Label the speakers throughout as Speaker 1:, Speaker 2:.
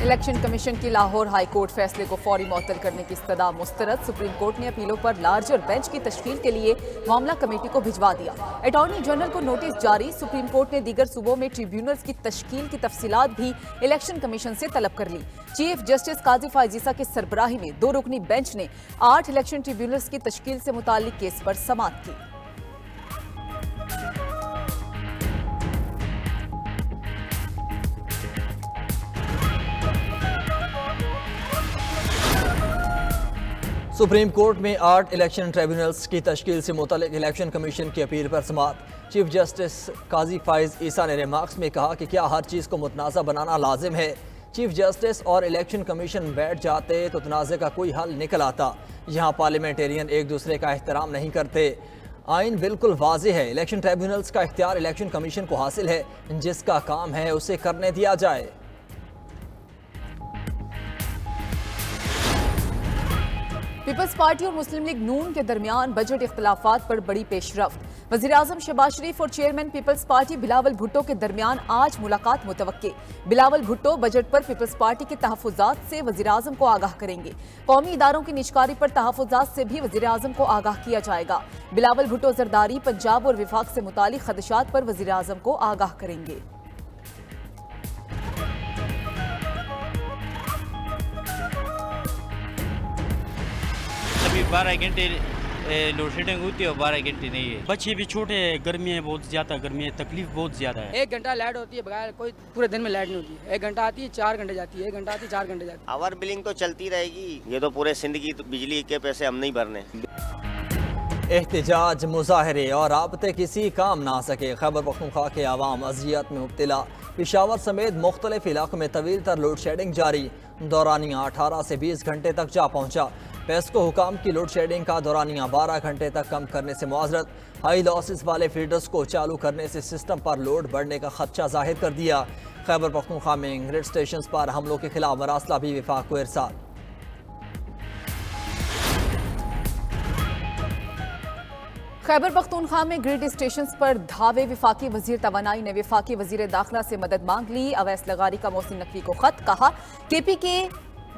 Speaker 1: Election commission की Lahore high court फैसले को फौरी मुअत्तल करने की इस्तदा मुस्तरद। सुप्रीम कोर्ट ने अपीलों पर लार्जर बेंच की तश्कील के लिए मामला कमेटी को भिजवा दिया। अटॉर्नी जनरल को नोटिस जारी। सुप्रीम कोर्ट ने दीगर सूबों में ट्रिब्यूनल्स की तश्कील की तफसीलात भी इलेक्शन कमीशन से तलब कर ली। चीफ जस्टिस काजी फायज ईसा की सरबराही में 2 रुकनी बेंच ने 8 इलेक्शन ट्रिब्यूनल्स की तश्कील से मुताल्लिक केस पर समाअत की।
Speaker 2: सुप्रीम कोर्ट में 8 इलेक्शन ट्रिब्यूनल्स की तश्कील से मुतल्लिक इलेक्शन कमीशन की अपील पर समाअत। चीफ जस्टिस काजी फायज ईसा ने रिमार्क्स में कहा कि क्या हर चीज़ को मुतनाज़ा बनाना लाजिम है। चीफ जस्टिस और इलेक्शन कमीशन बैठ जाते तो तनाज़े का कोई हल निकल आता। यहाँ पार्लियामेंटेरियन एक दूसरे का एहतराम नहीं करते। आइन बिल्कुल वाज़ेह है। इलेक्शन ट्रिब्यूनल्स का इख्तियार इलेक्शन कमीशन को हासिल है। जिसका काम है उसे करने दिया जाए।
Speaker 1: पीपल्स पार्टी और मुस्लिम लीग नून के दरमियान बजट इख्तिलाफात पर बड़ी पेशरफ्त। वज़ीर आज़म शहबाज शरीफ और चेयरमैन पीपल्स पार्टी बिलावल भुट्टो के दरमियान आज मुलाकात मुतवक्के। बिलावल भुट्टो बजट पर पीपल्स पार्टी के तहफ़्फ़ुज़ात से वज़ीर आज़म को आगाह करेंगे। कौमी इदारों की निजकारी पर तहफ़्फ़ुज़ात से भी वज़ीर आज़म को आगाह किया जाएगा। बिलावल भुट्टो जरदारी, पंजाब और विफाक से मुतालिक खदशात पर वज़ीर आज़म को आगाह करेंगे।
Speaker 3: 12 घंटे लोड शेडिंग होती है और 12 घंटे नहीं है।
Speaker 4: बच्चे भी छोटे हैं, गर्मी है बहुत ज़्यादा, गर्मी है, तकलीफ बहुत ज़्यादा है।
Speaker 5: 1 घंटा लाइट होती है बगैर कोई, पूरे दिन में लाइट नहीं होती है। 1 घंटा आती है 4 घंटे जाती है, 1 घंटा आती है 4 घंटे जाती है।
Speaker 6: आवर बिलिंग तो चलती रहेगी। ये तो पूरे जिंदगी बिजली के पैसे हम नहीं भरने।
Speaker 2: एहतजाज, मुजाहरे और राबते किसी काम ना आ सके। खैबर पख्तूनख्वा के आवाम अजियत में मुब्तला। पेशावर समेत मुख्तलिफ इलाकों में तवील तर लोड शेडिंग जारी। दौरानिया 18 से 20 घंटे तक जा पहुँचा। पेस्को हुकाम की लोड शेडिंग का दौरानिया 12 घंटे तक कम करने से मुआज़रत। हाई लॉसेस वाले फीडर्स को चालू करने से सिस्टम पर लोड बढ़ने का खदशा जाहिर कर दिया। खैबर पख्तूनख्वा में ग्रिड स्टेशन पर हमलों के खिलाफ मरासला भी विफाक को इरसाल।
Speaker 1: खैबर पख्तूनख्वा में ग्रिड स्टेशन पर धावे। विफाकी वजीर तवानाई ने विफाकी वजीर दाखिला से मदद मांग ली। अवैस लगारी का मोहसिन नकवी को खत। कहा KPK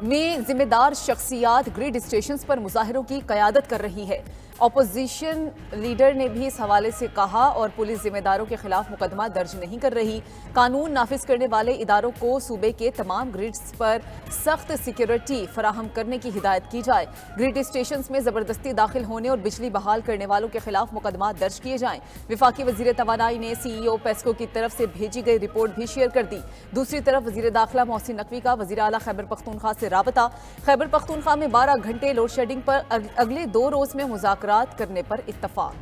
Speaker 1: में जिम्मेदार शख्सियात ग्रिड स्टेशन पर मुजाहिरों की क़यादत कर रही है। अपोजिशन लीडर ने भी इस हवाले से कहा और पुलिस जिम्मेदारों के खिलाफ मुकदमा दर्ज नहीं कर रही। कानून नाफिज करने वाले इदारों को सूबे के तमाम ग्रिड्स पर सख्त सिक्योरिटी फराहम करने की हिदायत की जाए। ग्रिड स्टेशन में जबरदस्ती दाखिल होने और बिजली बहाल करने वालों के खिलाफ मुकदमा दर्ज किए जाएं। विफाकी वजीर तवानाई ने CEO पेस्को की तरफ से भेजी गई रिपोर्ट भी शेयर कर दी। दूसरी तरफ वजीर दाखिला मोहसिन नकवी का वजीर आला खैबर पख्तूनख्वा से राबता। खैबर पख्तूनख्वा में 12 घंटे लोड शेडिंग पर अगले 2 रोज में मुज़ाकरात करने पर इत्तफाक।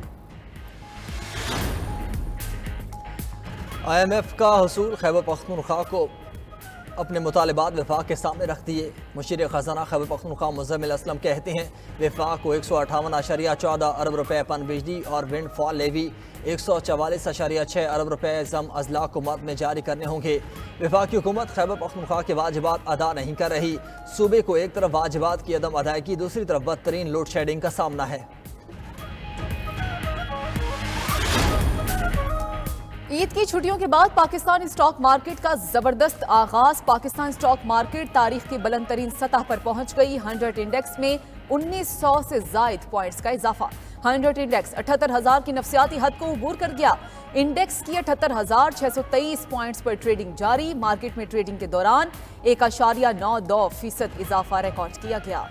Speaker 2: IMF का हुसूल खैबर पख्तूनख्वा को अपने मुतालिबात विफाक के सामने रख दिए। मुशीर खजाना खैबर पख्तूनख्वा मुज़म्मिल असलम कहते हैं विफाक को 158.14 अरब रुपए पन बिजली और विंड फॉल लेवी 144.6 अरब रुपए जम अजला हुकूमत में जारी करने होंगे। विफाकी हुकूमत खैबर पख्तूनख्वा के वाजिबात अदा नहीं कर रही। सूबे को एक तरफ वाजिबात की अदम अदायगी, दूसरी तरफ बदतरीन लोड शेडिंग का सामना है।
Speaker 1: ईद की छुट्टियों के बाद पाकिस्तानी स्टॉक मार्केट का जबरदस्त आगाज। पाकिस्तान स्टॉक मार्केट तारीख की बुलंद तरीन सतह पर पहुंच गई। 100 इंडेक्स में 1900 से जायद पॉइंट्स का इजाफा। 100 इंडेक्स 78,000 की नफसियाती हद को अबूर कर गया। इंडेक्स की 78,623 पॉइंट्स पर ट्रेडिंग जारी। मार्केट में ट्रेडिंग के दौरान 1.92% इजाफा रिकॉर्ड किया गया।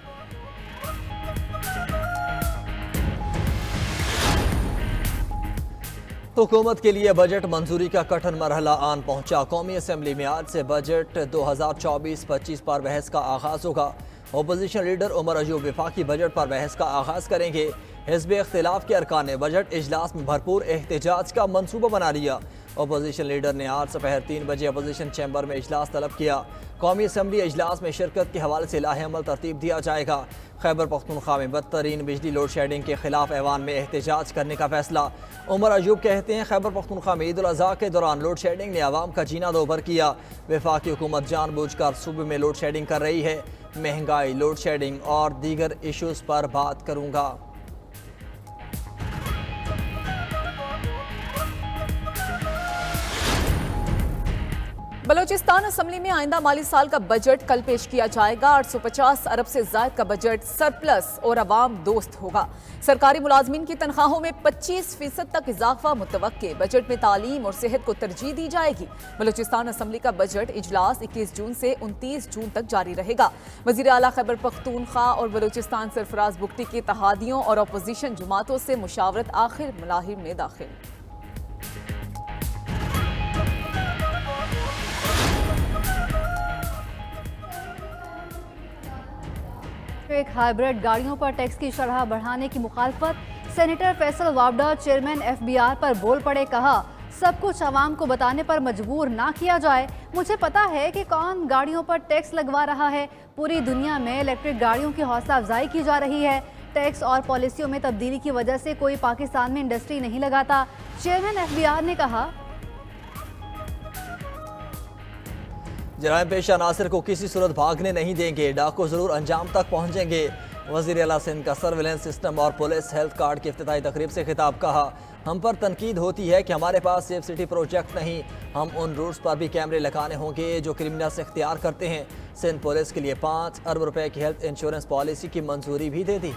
Speaker 2: हुकूमत के लिए बजट मंजूरी का कठिन मरहला आन पहुंचा। कौमी असम्बली में आज से बजट 2024-25 पर बहस का आगाज होगा। अपोजिशन लीडर उमर अयूब विफाकी बजट पर बहस का आगाज करेंगे। हिज़्ब इख्तिलाफ के अरकान ने बजट इजलास में भरपूर एहतजाज का मनसूबा बना लिया। अपोजिशन लीडर ने आज दोपहर 3 बजे अपोजिशन चैम्बर में इजलास तलब किया। कौमी असम्बली इजलास में शिरकत के हवाले से लाहे अमल तरतीब दिया जाएगा। खैबर पख्तूनख्वा में बदतरीन बिजली लोड शेडिंग के खिलाफ ऐवान में एहतजाज करने का फैसला। उमर अयूब कहते हैं खैबर पख्तूनख्वा में ईद उल अज़हा के दौरान लोड शेडिंग ने आवाम का जीना दोभर किया। वफाकी हुकूमत जानबूझकर सूबे में लोड शेडिंग कर रही है। महंगाई, लोड शेडिंग और दीगर इशूज़ पर बात करूँगा।
Speaker 1: बलूचिस्तान असेंबली में आइंदा माली साल का बजट कल पेश किया जाएगा। 850 अरब से ज्यादा का बजट सरप्लस और अवाम दोस्त होगा। सरकारी मुलाजमीन की तनख्वाहों में 25% तक इजाफा मुतवक्के। बजट में तालीम और सेहत को तरजीह दी जाएगी। बलूचिस्तान असेंबली का बजट इजलास 21 जून से 29 जून तक जारी रहेगा। वजीर आला खैबर पख्तूनख्वा और बलूचिस्तान सरफराज बुगटी की इत्तेहादियों और अपोजिशन जमातों से मुशावरत आखिर मलाहिम में दाखिल।
Speaker 7: हाइब्रिड गाड़ियों पर टैक्स की शरह बढ़ाने की मुखालफत। Senator Faisal Vawda chairman FBR पर बोल पड़े, कहा सब कुछ आवाम को बताने पर मजबूर ना किया जाए। मुझे पता है कि कौन गाड़ियों पर टैक्स लगवा रहा है। पूरी दुनिया में इलेक्ट्रिक गाड़ियों की हौसला अफजाई की जा रही है। टैक्स और पॉलिसियों में तब्दीली की वजह से कोई पाकिस्तान में इंडस्ट्री नहीं लगाता। चेयरमैन FBR ने कहा,
Speaker 2: जराइम पेशा नासिर को किसी सूरत भागने नहीं देंगे, डाकू जरूर अंजाम तक पहुंचेंगे। वज़ीर आला सिंध का सर्विलेंस सिस्टम और पुलिस हेल्थ कार्ड की इफ्तिताई तकरीब से खिताब, कहा हम पर तनकीद होती है कि हमारे पास सेफ सिटी प्रोजेक्ट नहीं। हम उन रूट्स पर भी कैमरे लगाने होंगे जो क्रिमिनल्स इख्तियार करते हैं। सिंध पुलिस के लिए 5 अरब रुपए की हेल्थ इंश्योरेंस पॉलिसी की मंजूरी भी दे दी।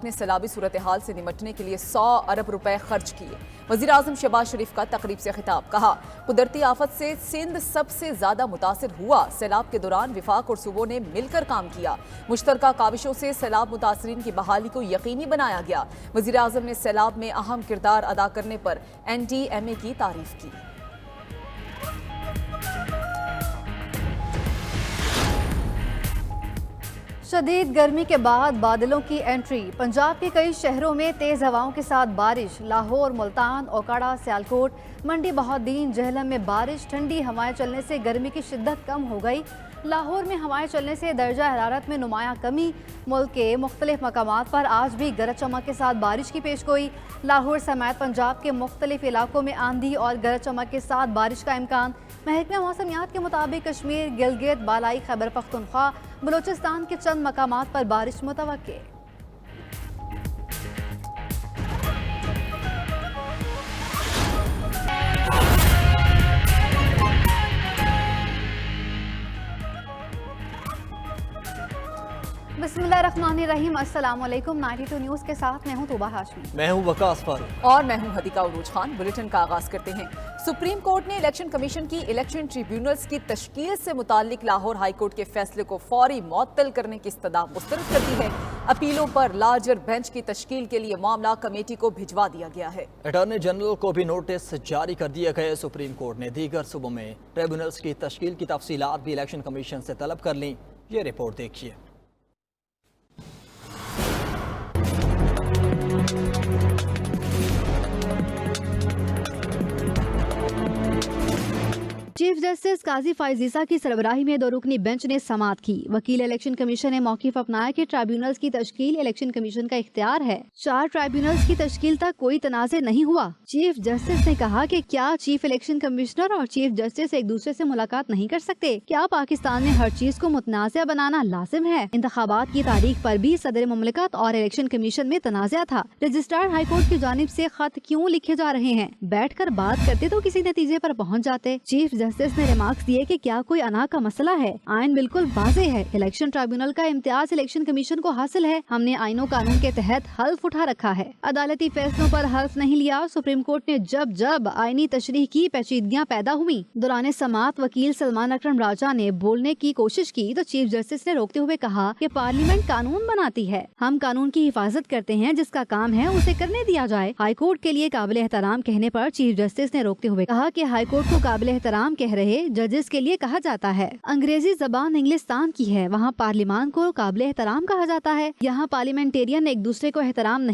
Speaker 1: ने सैलाबी सूरत हाल से निमटने के लिए 100 अरब रुपए खर्च किए। वज़ीर आज़म शहबाज शरीफ का तकरीब से खिताब, कहा कुदरती आफत से सिंध सबसे ज्यादा मुतासिर हुआ। सैलाब के दौरान विफाक और सूबों ने मिलकर काम किया। मुश्तरका काविशों से सैलाब मुतासरीन की बहाली को यकीनी बनाया गया। वज़ीर आज़म ने सैलाब में अहम किरदार अदा करने पर NDMA की तारीफ की।
Speaker 7: शदीद गर्मी के बाद बादलों की एंट्री। पंजाब के कई शहरों में तेज हवाओं के साथ बारिश। लाहौर, मुल्तान, ओकाड़ा, सियालकोट, मंडी बहाउद्दीन, जहलम में बारिश। ठंडी हवाएं चलने से गर्मी की शिद्दत कम हो गई। लाहौर में हवाएं चलने से दर्जा हरारत में नुमाया कमी। मुल्क के मुख्तलिफ मकामात पर आज भी गरज चमक के साथ बारिश की पेशगोई। लाहौर समेत पंजाब के मुख्तलिफ इलाकों में आंधी और गरज चमक के साथ बारिश का इम्कान। महकमा मौसमियात के मुताबिक कश्मीर, गिलगित, बालाई खैबर पख्तूनख्वा, बलूचिस्तान के चंद मकामात पर बारिश मुतवक्के। बिस्मिल्लाहिर्रहमानिर्रहीम। अस्सलाम वालेकुम। 92 न्यूज़ के साथ मैं हूं तूबा हाशमी।
Speaker 2: मैं हूं वकास फारूक
Speaker 1: और मैं हूं हदीका उरूज खान। बुलेटिन का आगाज करते हैं। सुप्रीम कोर्ट ने इलेक्शन कमीशन की इलेक्शन ट्रिब्यूनल्स की तश्कील से मुतालिक लाहौर हाई कोर्ट के फैसले को फौरी मुअत्तल करने की इस्तदा मुस्तरद कर दी है। अपीलों पर लार्जर बेंच की तश्कील के लिए मामला कमेटी को भिजवा दिया गया है।
Speaker 2: अटॉर्नी जनरल को भी नोटिस जारी कर दिए गए। सुप्रीम कोर्ट ने दीगर सूबों में ट्रिब्यूनल्स की तश्कील की तफसीलात भी इलेक्शन कमीशन से तलब कर ली। ये रिपोर्ट देखिए।
Speaker 7: चीफ जस्टिस काजी फाइजीसा की सरबराही में 2 रुकनी बेंच ने समाअत की। वकील इलेक्शन कमीशन ने मौक़िफ़ अपनाया कि ट्राइब्यूनल्स की तश्कील इलेक्शन कमीशन का इख्तियार है। 4 ट्राइब्यूनल्स की तश्कील तक कोई तनाज़े नहीं हुआ। चीफ जस्टिस ने कहा कि क्या चीफ इलेक्शन कमिश्नर और चीफ जस्टिस एक दूसरे से मुलाकात नहीं कर सकते? क्या पाकिस्तान में हर चीज को मुतनाज़ा बनाना लाजिम है? इंतखाबात की तारीख पर भी सदर मुमलिकत और इलेक्शन कमीशन में तनाज़ा था। रजिस्ट्रार हाई कोर्ट की जानिब से खत क्यों लिखे जा रहे हैं? बैठकर बात करते तो किसी नतीजे पर पहुंच जाते। चीफ जस्टिस ने रिमार्क्स दिए कि क्या कोई अना का मसला है? आइन बिल्कुल वाज़ेह है। इलेक्शन ट्राइब्यूनल का इम्तियाज इलेक्शन कमीशन को हासिल है। हमने आइनों कानून के तहत हल्फ उठा रखा है। अदालती फैसलों पर हल्फ नहीं लिया। सुप्रीम कोर्ट ने जब जब आइनी तशरीह की पेचीदगियाँ पैदा हुई। दौरान समाअत वकील सलमान अकरम राजा ने बोलने की कोशिश की तो चीफ जस्टिस ने रोकते हुए कहा कि पार्लियामेंट कानून बनाती है, हम कानून की हिफाजत करते हैं, जिसका काम है उसे करने दिया जाए। हाई कोर्ट के लिए काबिल एहतराम कहने पर चीफ जस्टिस ने रोकते हुए कहा कि हाई कोर्ट को काबिल एहतराम कह रहे जजेस के लिए कहा जाता है। अंग्रेजी जबान इंग्लिस्तान की है, वहाँ पार्लियामान को काबिल एहतराम कहा जाता है। यहाँ पार्लियामेंटेरियन एक दूसरे को एहतराम नहीं